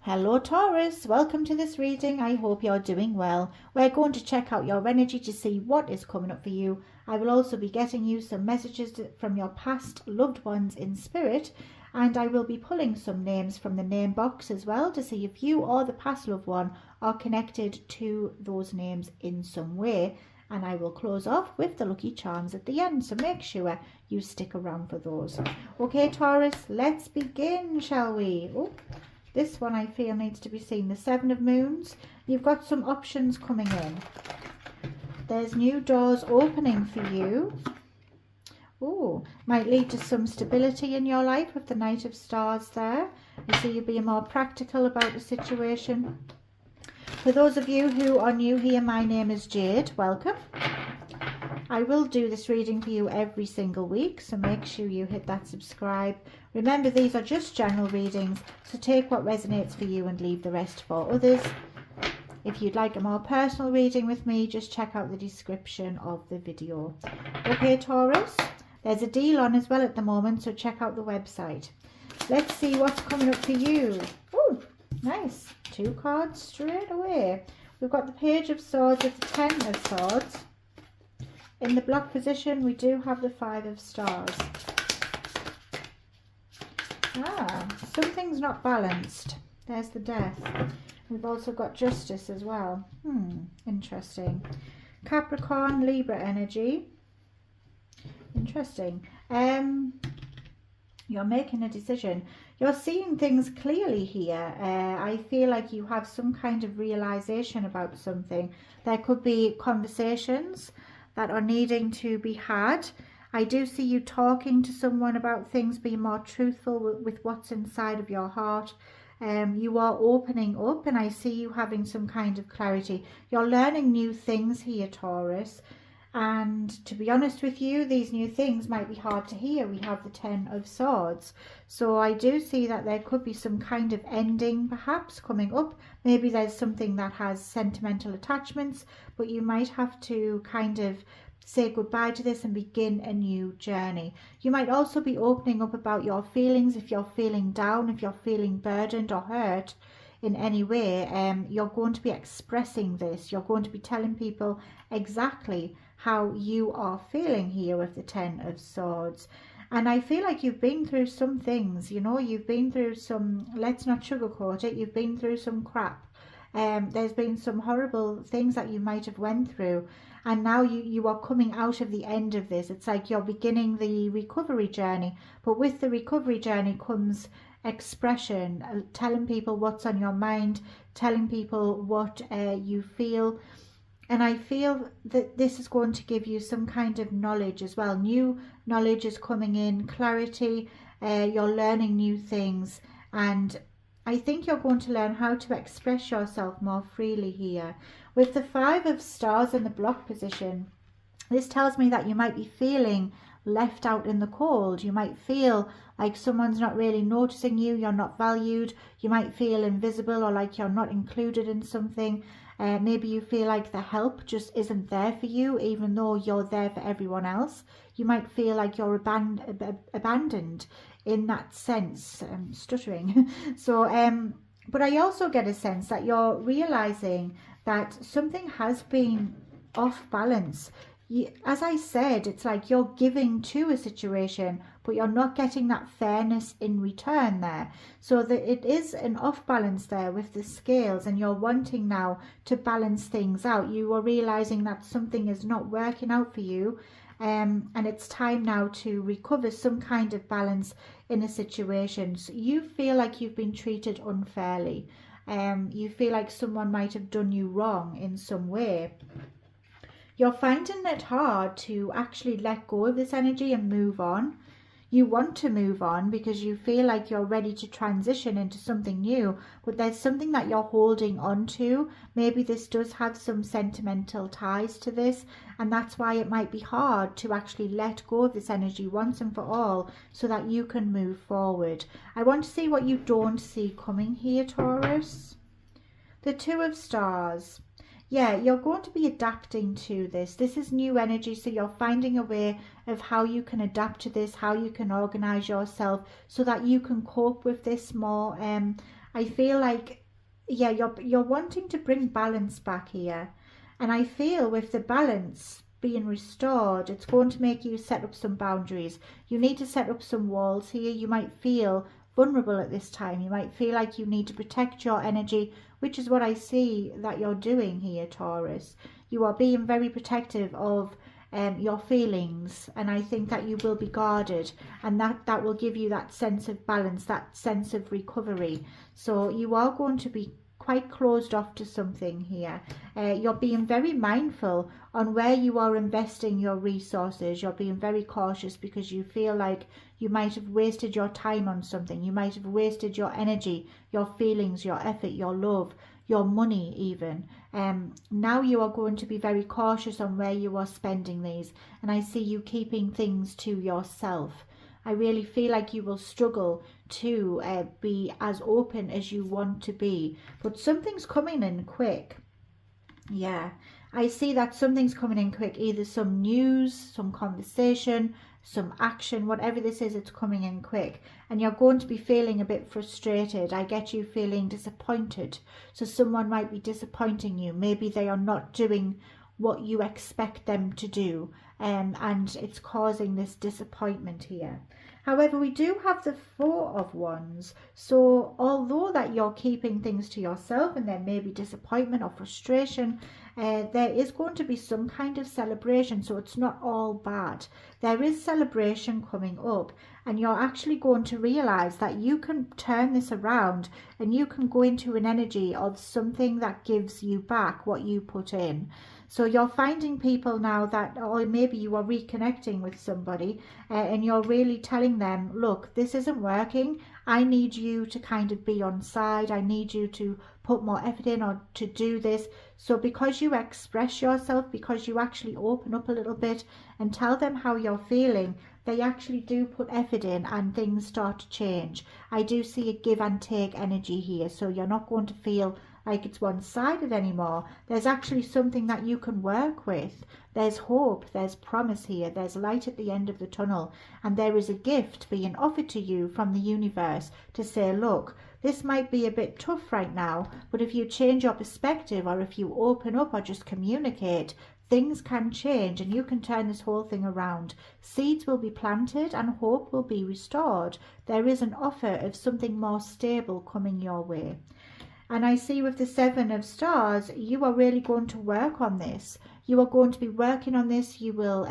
Hello Taurus, welcome to this reading. I hope you're doing well. We're going to check out your energy to see what is coming up for you. I will also be getting you some messages from your past loved ones in spirit, and I will be pulling some names from the name box as well to see if you or the past loved one are connected to those names in some way. And I will close off with the lucky charms at the end, so make sure you stick around for those. Okay Taurus, let's begin, shall we? This one I feel needs to be seen. The Seven of Moons. You've got some options coming in. There's new doors opening for you. Might lead to some stability in your life with the Knight of Stars there. I see you being more practical about the situation. For those of you who are new here, my name is Jade. Welcome. I will do this reading for you every single week, so make sure you hit that subscribe. Remember, these are just general readings, so take what resonates for you and leave the rest for others. If you'd like a more personal reading with me, just check out the description of the video. Okay, Taurus, there's a deal on as well at the moment, so check out the website. Let's see what's coming up for you. Oh, nice. 2 cards straight away. We've got the Page of Swords with the 10 of Swords. In the block position, we do have the 5 of Stars. Something's not balanced. There's the Death. We've also got Justice as well. Interesting. Capricorn, Libra energy. Interesting. You're making a decision. You're seeing things clearly here. I feel like you have some kind of realization about something. There could be conversations that are needing to be had. I do see you talking to someone about things, being more truthful with what's inside of your heart. You are opening up, and I see you having some kind of clarity. You're learning new things here, Taurus. And to be honest with you, these new things might be hard to hear. We have the 10 of Swords. So I do see that there could be some kind of ending perhaps coming up. Maybe there's something that has sentimental attachments, but you might have to kind of say goodbye to this and begin a new journey. You might also be opening up about your feelings. If you're feeling down, if you're feeling burdened or hurt in any way, you're going to be expressing this. You're going to be telling people exactly how you are feeling here with the 10 of Swords. And I feel like you've been through some things, you know, you've been through some, let's not sugarcoat it, you've been through some crap. There's been some horrible things that you might have went through, and now you are coming out of the end of this. It's like you're beginning the recovery journey, but with the recovery journey comes expression, telling people what's on your mind, telling people what you feel. And I feel that this is going to give you some kind of knowledge as well. New knowledge is coming in, clarity, you're learning new things, and I think you're going to learn how to express yourself more freely here. With the 5 of Stars in the block position, this tells me that you might be feeling left out in the cold. You might feel like someone's not really noticing you, you're not valued. You might feel invisible or like you're not included in something. Maybe you feel like the help just isn't there for you, even though you're there for everyone else. You might feel like you're abandoned in that sense. Stuttering. So, but I also get a sense that you're realizing that something has been off balance. As I said, it's like you're giving to a situation, but you're not getting that fairness in return there. So that it is an off balance there with the scales, and you're wanting now to balance things out. You are realizing that something is not working out for you, and it's time now to recover some kind of balance in a situation. So you feel like you've been treated unfairly. You feel like someone might have done you wrong in some way. You're finding it hard to actually let go of this energy and move on. You want to move on because you feel like you're ready to transition into something new, but there's something that you're holding on to. Maybe this does have some sentimental ties to this, and that's why it might be hard to actually let go of this energy once and for all so that you can move forward. I want to see what you don't see coming here, Taurus. The 2 of Stars. Yeah, you're going to be adapting to this. This is new energy, so you're finding a way of how you can adapt to this, how you can organize yourself so that you can cope with this more. I feel like, yeah, you're wanting to bring balance back here. And I feel with the balance being restored, it's going to make you set up some boundaries. You need to set up some walls here. You might feel vulnerable at this time. You might feel like you need to protect your energy, which is what I see that you're doing here, Taurus. You are being very protective of your feelings, and I think that you will be guarded, and that will give you that sense of balance, that sense of recovery. So you are going to be quite closed off to something here. You're being very mindful on where you are investing your resources. You're being very cautious because you feel like you might have wasted your time on something. You might have wasted your energy, your feelings, your effort, your love, your money even. Now you are going to be very cautious on where you are spending these, and I see you keeping things to yourself. I really feel like you will struggle to be as open as you want to be, but something's coming in quick. Yeah, I see that something's coming in quick, either some news, some conversation, some action, whatever this is, it's coming in quick. And you're going to be feeling a bit frustrated. I get you feeling disappointed. So someone might be disappointing you. Maybe they are not doing what you expect them to do, and it's causing this disappointment here. However, we do have the Four of Wands. So although that you're keeping things to yourself and there may be disappointment or frustration, there is going to be some kind of celebration. So it's not all bad. There is celebration coming up, and you're actually going to realize that you can turn this around and you can go into an energy of something that gives you back what you put in. So you're finding people now that, or maybe you are reconnecting with somebody and you're really telling them, look, this isn't working. I need you to kind of be on side. I need you to put more effort in or to do this. So because you express yourself, because you actually open up a little bit and tell them how you're feeling, they actually do put effort in and things start to change. I do see a give and take energy here. So you're not going to feel like it's one-sided anymore. There's actually something that you can work with. There's hope, there's promise here, there's light at the end of the tunnel, and there is a gift being offered to you from the universe to say, look, this might be a bit tough right now, but if you change your perspective, or if you open up or just communicate, things can change and you can turn this whole thing around. Seeds will be planted and hope will be restored. There is an offer of something more stable coming your way. And I see with the Seven of Stars, you are really going to work on this. You are going to be working on this. You will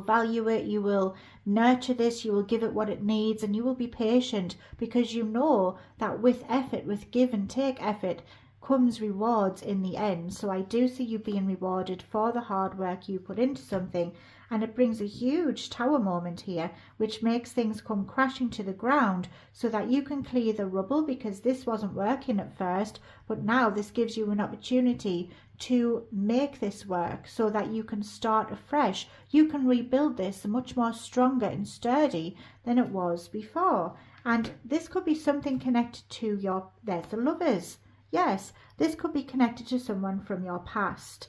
value it. You will nurture this. You will give it what it needs, and you will be patient because you know that with effort, with give and take effort, comes rewards in the end. So I do see you being rewarded for the hard work you put into something, and it brings a huge tower moment here, which makes things come crashing to the ground so that you can clear the rubble, because this wasn't working at first, but now this gives you an opportunity to make this work so that you can start afresh. You can rebuild this much more stronger and sturdy than it was before. And this could be something connected to your, there's the Lovers. Yes, this could be connected to someone from your past.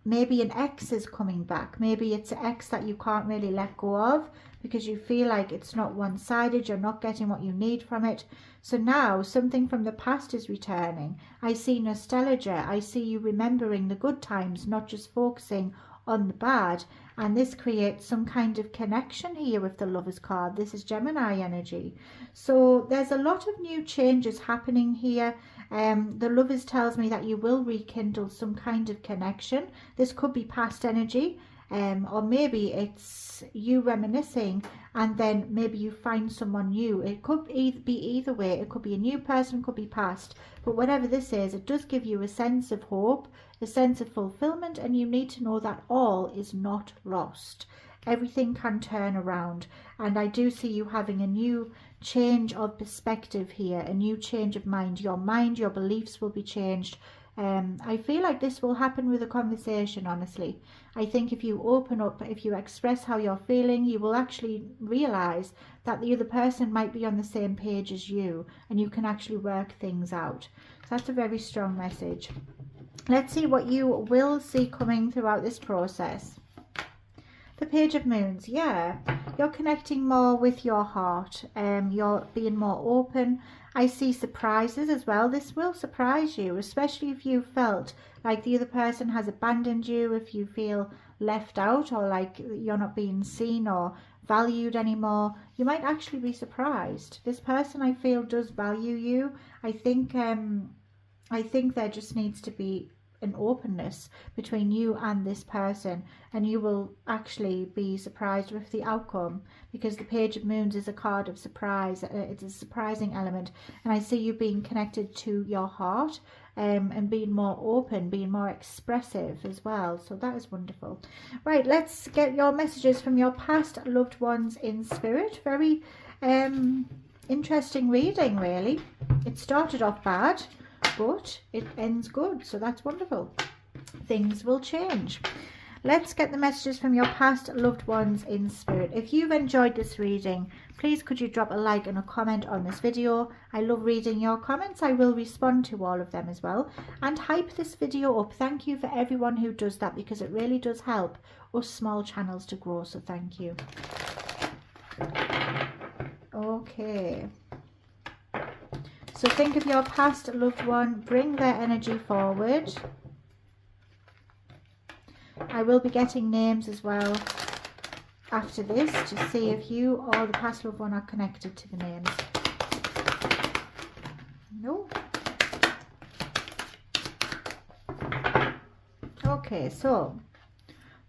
Maybe an ex is coming back. Maybe it's an ex that you can't really let go of because you feel like it's not one-sided. You're not getting what you need from it. So now something from the past is returning. I see nostalgia. I see you remembering the good times, not just focusing on the bad. And this creates some kind of connection here with the Lovers card. This is Gemini energy. So there's a lot of new changes happening here. The Lovers tells me that you will rekindle some kind of connection. This could be past energy, or maybe it's you reminiscing and then maybe you find someone new. It could be either way. It could be a new person, could be past, but whatever this is, it does give you a sense of hope, a sense of fulfillment, and you need to know that all is not lost. Everything can turn around, and I do see you having a new change of perspective here, a new change of mind. Your beliefs will be changed. I feel like this will happen with a conversation, honestly. I think if you open up, if you express how you're feeling, you will actually realize that the other person might be on the same page as you, and you can actually work things out. So that's a very strong message. Let's see what you will see coming throughout this process. The Page of Moons, yeah. You're connecting more with your heart. You're being more open. I see surprises as well. This will surprise you, especially if you felt like the other person has abandoned you, if you feel left out or like you're not being seen or valued anymore. You might actually be surprised. This person, I feel, does value you. I think there just needs to be an openness between you and this person, and you will actually be surprised with the outcome, because the Page of Moons is a card of surprise. It's a surprising element, and I see you being connected to your heart, and being more open, being more expressive as well. So that is wonderful. Right, let's get your messages from your past loved ones in spirit. Very interesting reading, really. It started off bad, but it ends good, so that's wonderful. Things will change. Let's get the messages from your past loved ones in spirit. If you've enjoyed this reading, please could you drop a like and a comment on this video. I love reading your comments. I will respond to all of them as well, and hype this video up. Thank you for everyone who does that, because it really does help us small channels to grow, so thank you. Okay, so think of your past loved one, bring their energy forward. I will be getting names as well after this to see if you or the past loved one are connected to the names. No. Okay, so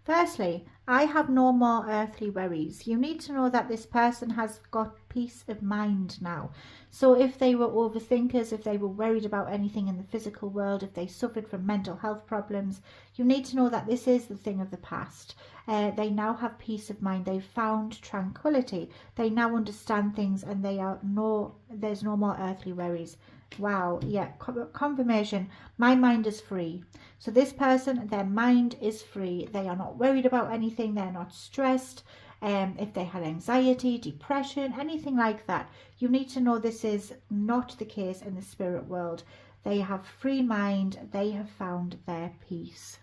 firstly, I have no more earthly worries. You need to know that this person has got peace of mind now. So if they were overthinkers, if they were worried about anything in the physical world, if they suffered from mental health problems, you need to know that this is the thing of the past. They now have peace of mind. They've found tranquility. They now understand things, and there's no more earthly worries. Wow, yeah, confirmation. My mind is free. So this person, their mind is free. They are not worried about anything. They're not stressed. If they had anxiety, depression, anything like that, you need to know this is not the case in the spirit world. They have free mind. They have found their peace.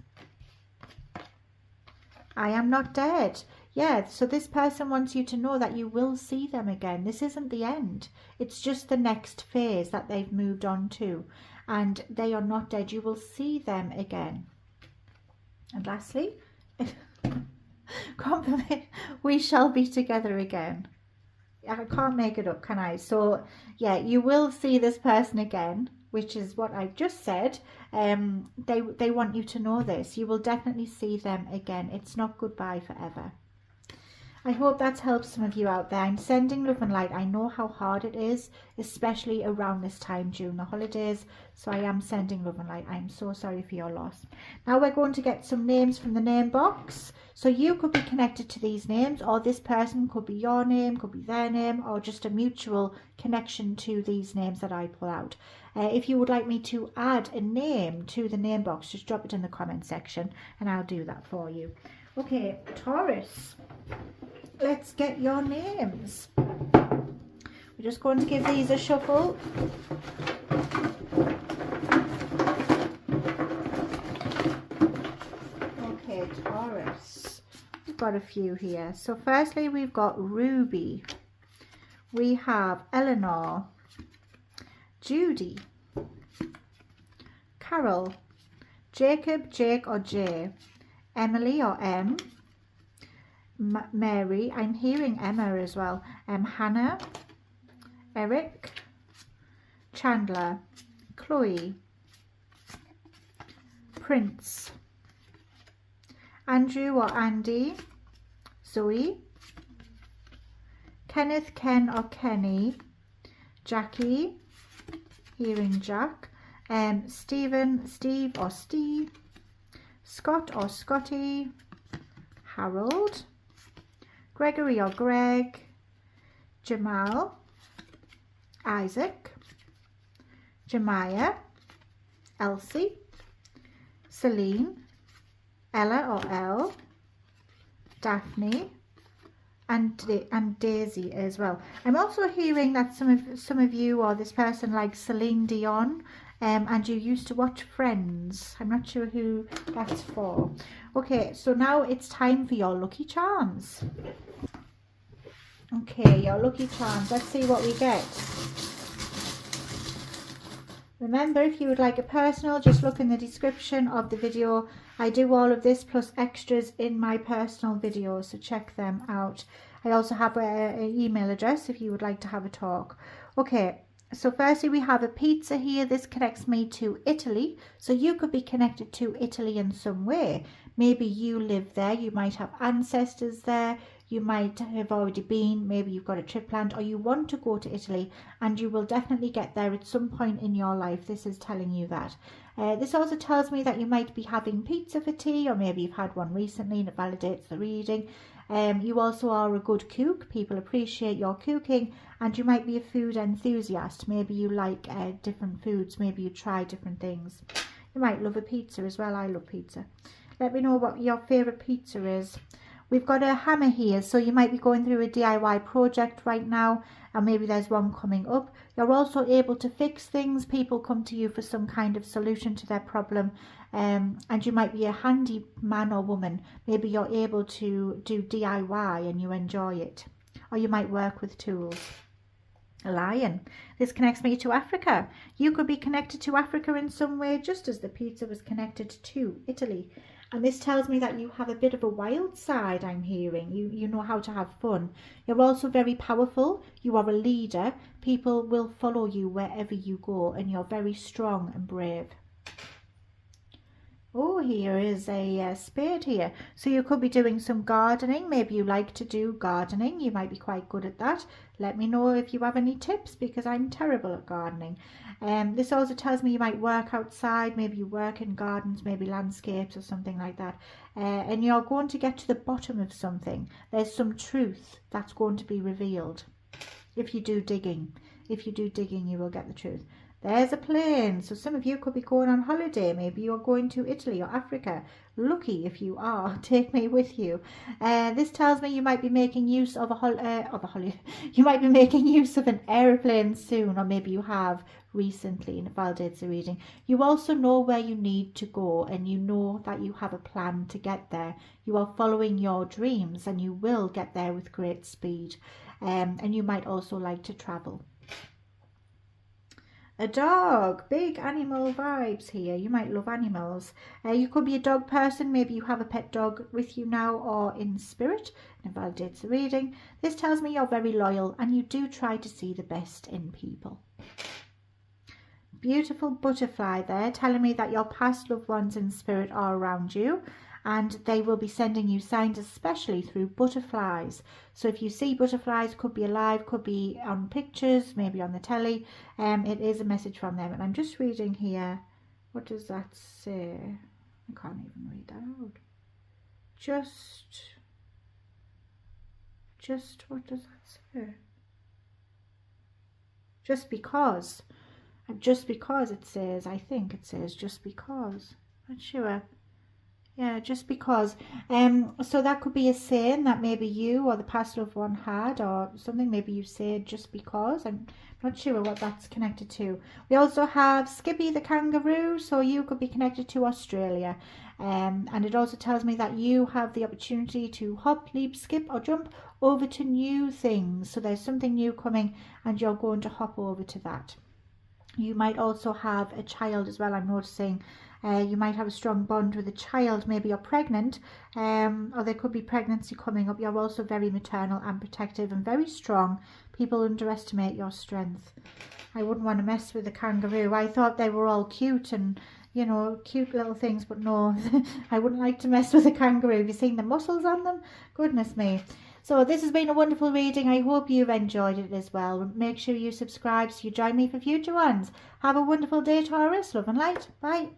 I am not dead. Yeah, so this person wants you to know that you will see them again. This isn't the end. It's just the next phase that they've moved on to. And they are not dead. You will see them again. And lastly, we shall be together again. I can't make it up, can I? So, yeah, you will see this person again, which is what I just said. They want you to know this. You will definitely see them again. It's not goodbye forever. I hope that's helped some of you out there. I'm sending love and light. I know how hard it is, especially around this time during the holidays. So I am sending love and light. I'm so sorry for your loss. Now we're going to get some names from the name box. So you could be connected to these names, or this person could be your name, could be their name, or just a mutual connection to these names that I pull out. If you would like me to add a name to the name box, just drop it in the comment section and I'll do that for you. Okay, Taurus. Let's get your names. We're just going to give these a shuffle. Okay, Taurus. We've got a few here. So firstly, we've got Ruby. We have Eleanor, Judy, Carol, Jacob, Jake or Jay, Emily or M, Mary, I'm hearing Emma as well, Hannah, Eric, Chandler, Chloe, Prince, Andrew or Andy, Zoe, Kenneth, Ken or Kenny, Jackie, hearing Jack, Stephen, Steve or Steve, Scott or Scotty, Harold, Gregory or Greg, Jamal, Isaac, Jemiah, Elsie, Celine, Ella or Elle, Daphne, and Daisy as well. I'm also hearing that some of you or this person likes Celine Dion. and you used to watch Friends. I'm not sure who that's for. Okay, so now it's time for your lucky charms. Okay, your lucky charms. Let's see what we get. Remember, if you would like a personal, just look in the description of the video. I do all of this plus extras in my personal videos, so check them out. I also have an email address if you would like to have a talk. Okay, so firstly we have a pizza here. This connects me to Italy, so you could be connected to Italy in some way. Maybe you live there, you might have ancestors there, you might have already been, maybe you've got a trip planned, or you want to go to Italy, and you will definitely get there at some point in your life. This is telling you that. This also tells me that you might be having pizza for tea, or maybe you've had one recently and it validates the reading. You also are a good cook. People appreciate your cooking, and you might be a food enthusiast. Maybe you like different foods, maybe you try different things. You might love a pizza as well. I love pizza. Let me know what your favourite pizza is. We've got a hammer here, so you might be going through a DIY project right now, and maybe there's one coming up. You're also able to fix things. People come to you for some kind of solution to their problem, and you might be a handy man or woman. Maybe you're able to do DIY and you enjoy it, or you might work with tools. A lion. This connects me to Africa. You could be connected to Africa in some way, just as the pizza was connected to Italy. And this tells me that you have a bit of a wild side, I'm hearing. You know how to have fun. You're also very powerful. You are a leader. People will follow you wherever you go, and you're very strong and brave. Oh, here is a spade here. So you could be doing some gardening. Maybe you like to do gardening. You might be quite good at that. Let me know if you have any tips, because I'm terrible at gardening. This also tells me you might work outside. Maybe you work in gardens, maybe landscapes or something like that. And you're going to get to the bottom of something. There's some truth that's going to be revealed. If you do digging. If you do digging, you will get the truth. There's a plane. So some of you could be going on holiday. Maybe you're going to Italy or Africa. Lucky if you are. Take me with you. This tells me you might be making use of you might be making use of an aeroplane soon, or maybe you have recently, and it validates the reading. You also know where you need to go, and you know that you have a plan to get there. You are following your dreams, and you will get there with great speed. And you might also like to travel. A dog, big animal vibes here. You might love animals. You could be a dog person. Maybe you have a pet dog with you now or in spirit. And it validates the reading. This tells me you're very loyal and you do try to see the best in people. Beautiful butterfly there, telling me that your past loved ones in spirit are around you, and they will be sending you signs, especially through butterflies. So if you see butterflies, could be alive, could be on pictures, maybe on the telly, it is a message from them. And I'm just reading here, what does that say? I can't even read that out. Just what does that say? Just because. Just because it says, I think it says just because. Not sure. Yeah, just because. So that could be a saying that maybe you or the past loved one had, or something. Maybe you say just because. I'm not sure what that's connected to. We also have Skippy the kangaroo, so you could be connected to Australia. And it also tells me that you have the opportunity to hop, leap, skip or jump over to new things. So there's something new coming and you're going to hop over to that. You might also have a child as well, I'm noticing. You might have a strong bond with a child. Maybe you're pregnant, or there could be pregnancy coming up. You're also very maternal and protective and very strong. People underestimate your strength. I wouldn't want to mess with a kangaroo. I thought they were all cute and, you know, cute little things, but no, I wouldn't like to mess with a kangaroo. Have you seen the muscles on them? Goodness me. So this has been a wonderful reading. I hope you've enjoyed it as well. Make sure you subscribe so you join me for future ones. Have a wonderful day, Taurus. Love and light. Bye.